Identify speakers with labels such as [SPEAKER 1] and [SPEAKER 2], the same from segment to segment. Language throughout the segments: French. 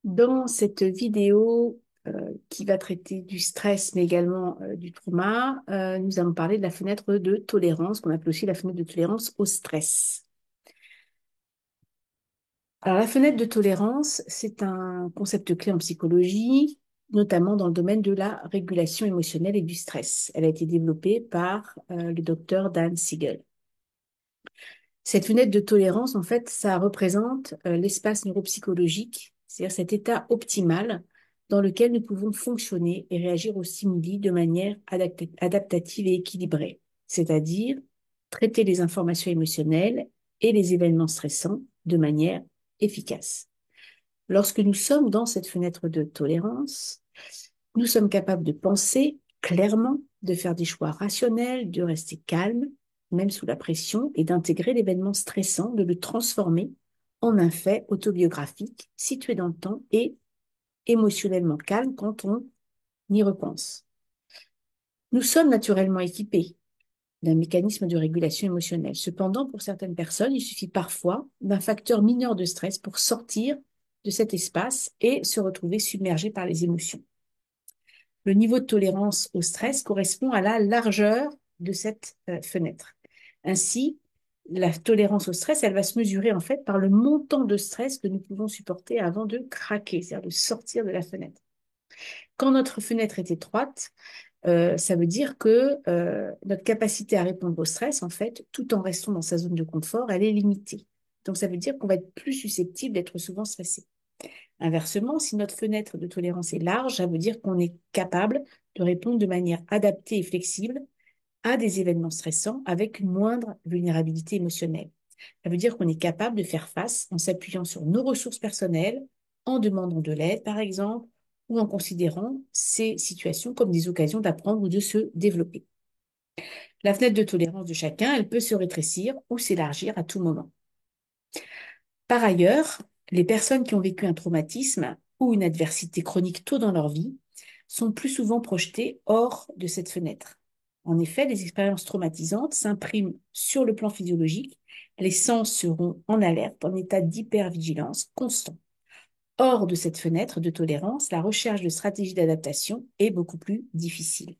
[SPEAKER 1] Dans cette vidéo qui va traiter du stress, mais également du trauma, nous allons parler de la fenêtre de tolérance, qu'on appelle aussi la fenêtre de tolérance au stress. Alors, la fenêtre de tolérance, c'est un concept clé en psychologie, notamment dans le domaine de la régulation émotionnelle et du stress. Elle a été développée par le docteur Dan Siegel. Cette fenêtre de tolérance, en fait, ça représente l'espace neuropsychologique, c'est-à-dire cet état optimal dans lequel nous pouvons fonctionner et réagir aux stimuli de manière adaptative et équilibrée, c'est-à-dire traiter les informations émotionnelles et les événements stressants de manière efficace. Lorsque nous sommes dans cette fenêtre de tolérance, nous sommes capables de penser clairement, de faire des choix rationnels, de rester calme, même sous la pression, et d'intégrer l'événement stressant, de le transformer en un fait autobiographique, situé dans le temps et émotionnellement calme quand on y repense. Nous sommes naturellement équipés d'un mécanisme de régulation émotionnelle. Cependant, pour certaines personnes, il suffit parfois d'un facteur mineur de stress pour sortir de cet espace et se retrouver submergé par les émotions. Le niveau de tolérance au stress correspond à la largeur de cette fenêtre. Ainsi, la tolérance au stress, elle va se mesurer en fait par le montant de stress que nous pouvons supporter avant de craquer, c'est-à-dire de sortir de la fenêtre. Quand notre fenêtre est étroite, ça veut dire que notre capacité à répondre au stress, en fait, tout en restant dans sa zone de confort, elle est limitée. Donc, ça veut dire qu'on va être plus susceptible d'être souvent stressé. Inversement, si notre fenêtre de tolérance est large, ça veut dire qu'on est capable de répondre de manière adaptée et flexible à des événements stressants avec une moindre vulnérabilité émotionnelle. Ça veut dire qu'on est capable de faire face en s'appuyant sur nos ressources personnelles, en demandant de l'aide, par exemple, ou en considérant ces situations comme des occasions d'apprendre ou de se développer. La fenêtre de tolérance de chacun, elle peut se rétrécir ou s'élargir à tout moment. Par ailleurs, les personnes qui ont vécu un traumatisme ou une adversité chronique tôt dans leur vie sont plus souvent projetées hors de cette fenêtre. En effet, les expériences traumatisantes s'impriment sur le plan physiologique. Les sens seront en alerte, en état d'hypervigilance constant. Hors de cette fenêtre de tolérance, la recherche de stratégies d'adaptation est beaucoup plus difficile.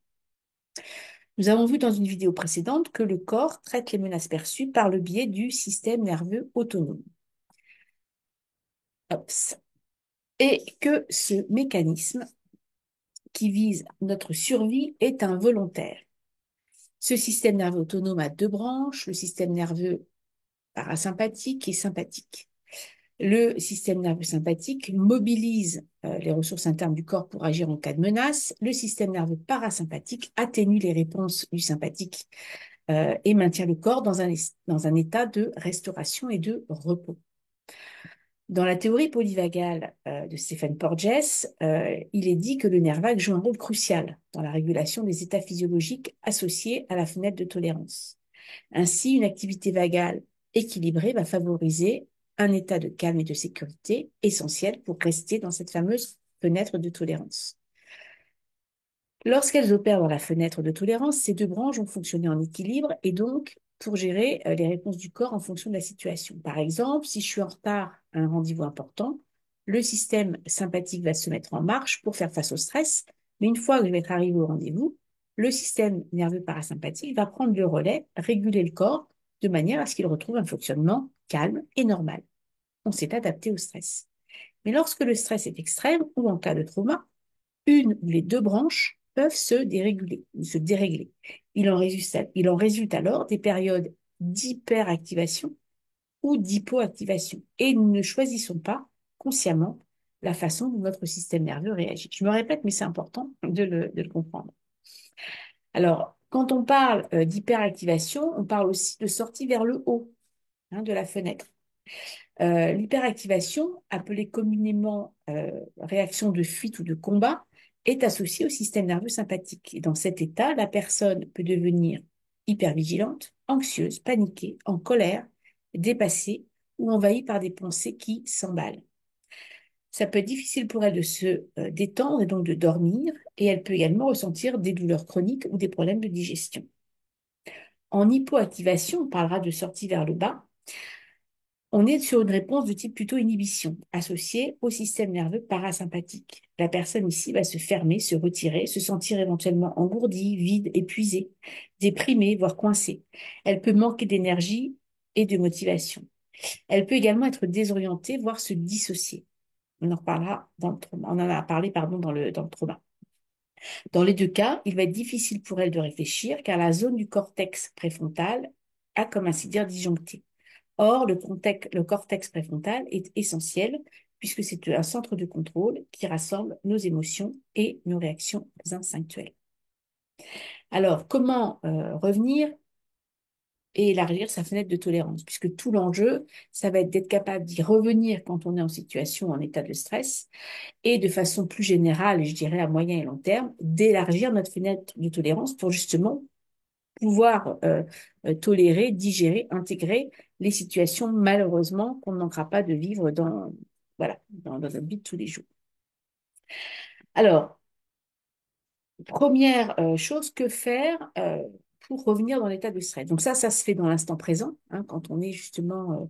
[SPEAKER 1] Nous avons vu dans une vidéo précédente que le corps traite les menaces perçues par le biais du système nerveux autonome. Ops. Et que ce mécanisme qui vise notre survie est involontaire. Ce système nerveux autonome a deux branches, le système nerveux parasympathique et sympathique. Le système nerveux sympathique mobilise les ressources internes du corps pour agir en cas de menace. Le système nerveux parasympathique atténue les réponses du sympathique et maintient le corps dans un état de restauration et de repos. Dans la théorie polyvagale de Stephen Porges, il est dit que le nerf vague joue un rôle crucial dans la régulation des états physiologiques associés à la fenêtre de tolérance. Ainsi, une activité vagale équilibrée va favoriser un état de calme et de sécurité essentiel pour rester dans cette fameuse fenêtre de tolérance. Lorsqu'elles opèrent dans la fenêtre de tolérance, ces deux branches vont fonctionner en équilibre et donc pour gérer les réponses du corps en fonction de la situation. Par exemple, si je suis en retard à un rendez-vous important, le système sympathique va se mettre en marche pour faire face au stress, mais une fois que je vais être arrivé au rendez-vous, le système nerveux parasympathique va prendre le relais, réguler le corps de manière à ce qu'il retrouve un fonctionnement calme et normal. On s'est adapté au stress. Mais lorsque le stress est extrême ou en cas de trauma, une ou les deux branches peuvent se déréguler, se dérégler. Il en résulte alors des périodes d'hyperactivation ou d'hypoactivation. Et nous ne choisissons pas consciemment la façon dont notre système nerveux réagit. Je me répète, mais c'est important de le comprendre. Alors, quand on parle d'hyperactivation, on parle aussi de sortie vers le haut de la fenêtre. L'hyperactivation, appelée communément réaction de fuite ou de combat, est associée au système nerveux sympathique. Et dans cet état, la personne peut devenir hypervigilante, anxieuse, paniquée, en colère, dépassée ou envahie par des pensées qui s'emballent. Ça peut être difficile pour elle de se détendre et donc de dormir, et elle peut également ressentir des douleurs chroniques ou des problèmes de digestion. En hypoactivation, on parlera de sortie vers le bas. On est sur une réponse de type plutôt inhibition, associée au système nerveux parasympathique. La personne ici va se fermer, se retirer, se sentir éventuellement engourdie, vide, épuisée, déprimée, voire coincée. Elle peut manquer d'énergie et de motivation. Elle peut également être désorientée, voire se dissocier. On en reparlera dans le trauma. On en a parlé, pardon, dans le trauma. Dans les deux cas, il va être difficile pour elle de réfléchir car la zone du cortex préfrontal a, comme ainsi dire, disjoncté. Or, le cortex préfrontal est essentiel puisque c'est un centre de contrôle qui rassemble nos émotions et nos réactions instinctuelles. Alors, comment revenir et élargir sa fenêtre de tolérance? Puisque tout l'enjeu, ça va être d'être capable d'y revenir quand on est en situation, en état de stress, et de façon plus générale, et je dirais à moyen et long terme, d'élargir notre fenêtre de tolérance pour justement pouvoir tolérer, digérer, intégrer les situations malheureusement qu'on ne manquera pas de vivre voilà, dans notre vie de tous les jours. Alors, première chose, que faire pour revenir dans l'état de stress? Donc ça se fait dans l'instant présent, hein, quand on est justement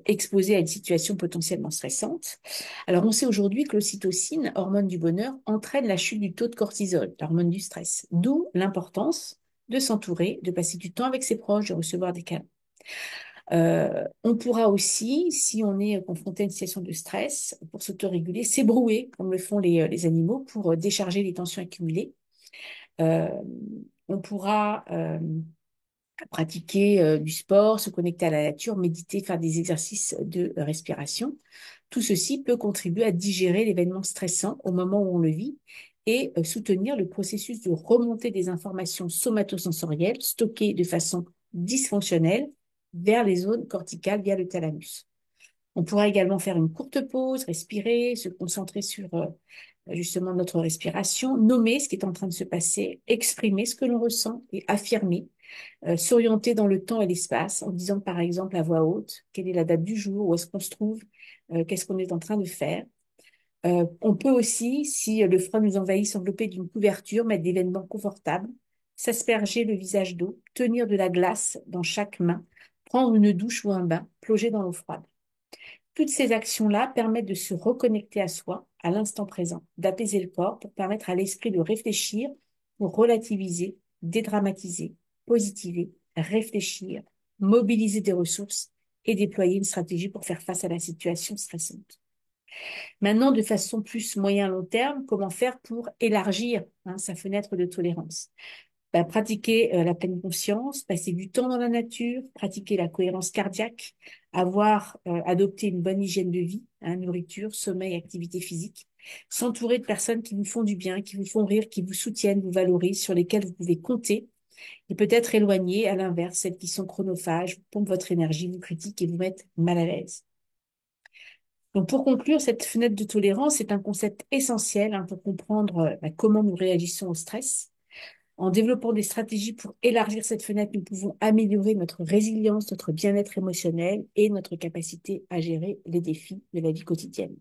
[SPEAKER 1] exposé à une situation potentiellement stressante. Alors, on sait aujourd'hui que l'ocytocine, hormone du bonheur, entraîne la chute du taux de cortisol, l'hormone du stress. D'où l'importance de s'entourer, de passer du temps avec ses proches, de recevoir des câlins. On pourra aussi, si on est confronté à une situation de stress, pour s'autoréguler, s'ébrouer, comme le font les animaux, pour décharger les tensions accumulées. Euh, on pourra pratiquer du sport, se connecter à la nature, méditer, faire des exercices de respiration. Tout ceci peut contribuer à digérer l'événement stressant au moment où on le vit et soutenir le processus de remontée des informations somatosensorielles stockées de façon dysfonctionnelle vers les zones corticales via le thalamus. On pourra également faire une courte pause, respirer, se concentrer sur justement notre respiration, nommer ce qui est en train de se passer, exprimer ce que l'on ressent et affirmer, s'orienter dans le temps et l'espace en disant par exemple à voix haute quelle est la date du jour, où est-ce qu'on se trouve, qu'est-ce qu'on est en train de faire. On peut aussi, si le froid nous envahit, s'envelopper d'une couverture, mettre des vêtements confortables, s'asperger le visage d'eau, tenir de la glace dans chaque main, prendre une douche ou un bain, plonger dans l'eau froide. Toutes ces actions-là permettent de se reconnecter à soi, à l'instant présent, d'apaiser le corps pour permettre à l'esprit de réfléchir, pour relativiser, dédramatiser, positiver, réfléchir, mobiliser des ressources et déployer une stratégie pour faire face à la situation stressante. Maintenant, de façon plus moyen-long terme, comment faire pour élargir sa fenêtre de tolérance? Pratiquer la pleine conscience, passer du temps dans la nature, pratiquer la cohérence cardiaque, avoir adopté une bonne hygiène de vie, nourriture, sommeil, activité physique, s'entourer de personnes qui vous font du bien, qui vous font rire, qui vous soutiennent, vous valorisent, sur lesquelles vous pouvez compter, et peut-être éloigner, à l'inverse, celles qui sont chronophages, pompent votre énergie, vous critiquent et vous mettent mal à l'aise. Donc, pour conclure, cette fenêtre de tolérance est un concept essentiel pour comprendre comment nous réagissons au stress. En développant des stratégies pour élargir cette fenêtre, nous pouvons améliorer notre résilience, notre bien-être émotionnel et notre capacité à gérer les défis de la vie quotidienne.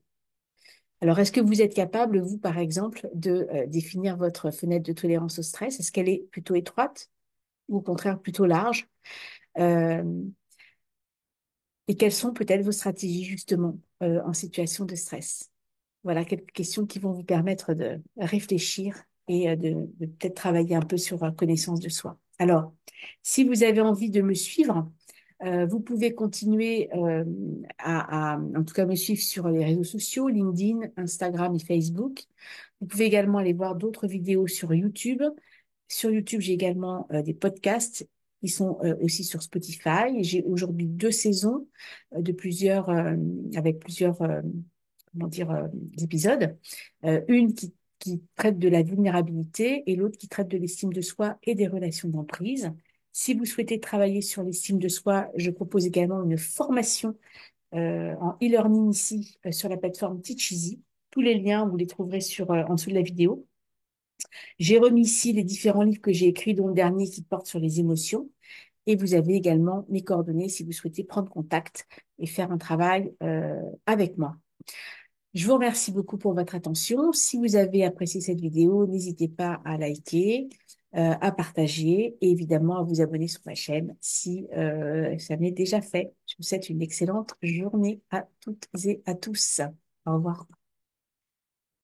[SPEAKER 1] Alors, est-ce que vous êtes capable, vous, par exemple, de définir votre fenêtre de tolérance au stress? Est-ce qu'elle est plutôt étroite ou au contraire plutôt large? Euh, et quelles sont peut-être vos stratégies justement en situation de stress? Voilà quelques questions qui vont vous permettre de réfléchir et de peut-être travailler un peu sur la connaissance de soi. Alors, si vous avez envie de me suivre, vous pouvez continuer en tout cas, me suivre sur les réseaux sociaux, LinkedIn, Instagram et Facebook. Vous pouvez également aller voir d'autres vidéos sur YouTube. Sur YouTube, j'ai également des podcasts qui sont aussi sur Spotify. J'ai aujourd'hui 2 saisons avec plusieurs comment dire, épisodes. Une qui traite de la vulnérabilité et l'autre qui traite de l'estime de soi et des relations d'emprise. Si vous souhaitez travailler sur l'estime de soi, je propose également une formation en e-learning ici sur la plateforme Teacheasy. Tous les liens, vous les trouverez en dessous de la vidéo. J'ai remis ici les différents livres que j'ai écrits, dont le dernier qui porte sur les émotions. Et vous avez également mes coordonnées si vous souhaitez prendre contact et faire un travail avec moi. Je vous remercie beaucoup pour votre attention. Si vous avez apprécié cette vidéo, n'hésitez pas à liker, à partager et évidemment à vous abonner sur ma chaîne si ça n'est déjà fait. Je vous souhaite une excellente journée à toutes et à tous. Au revoir.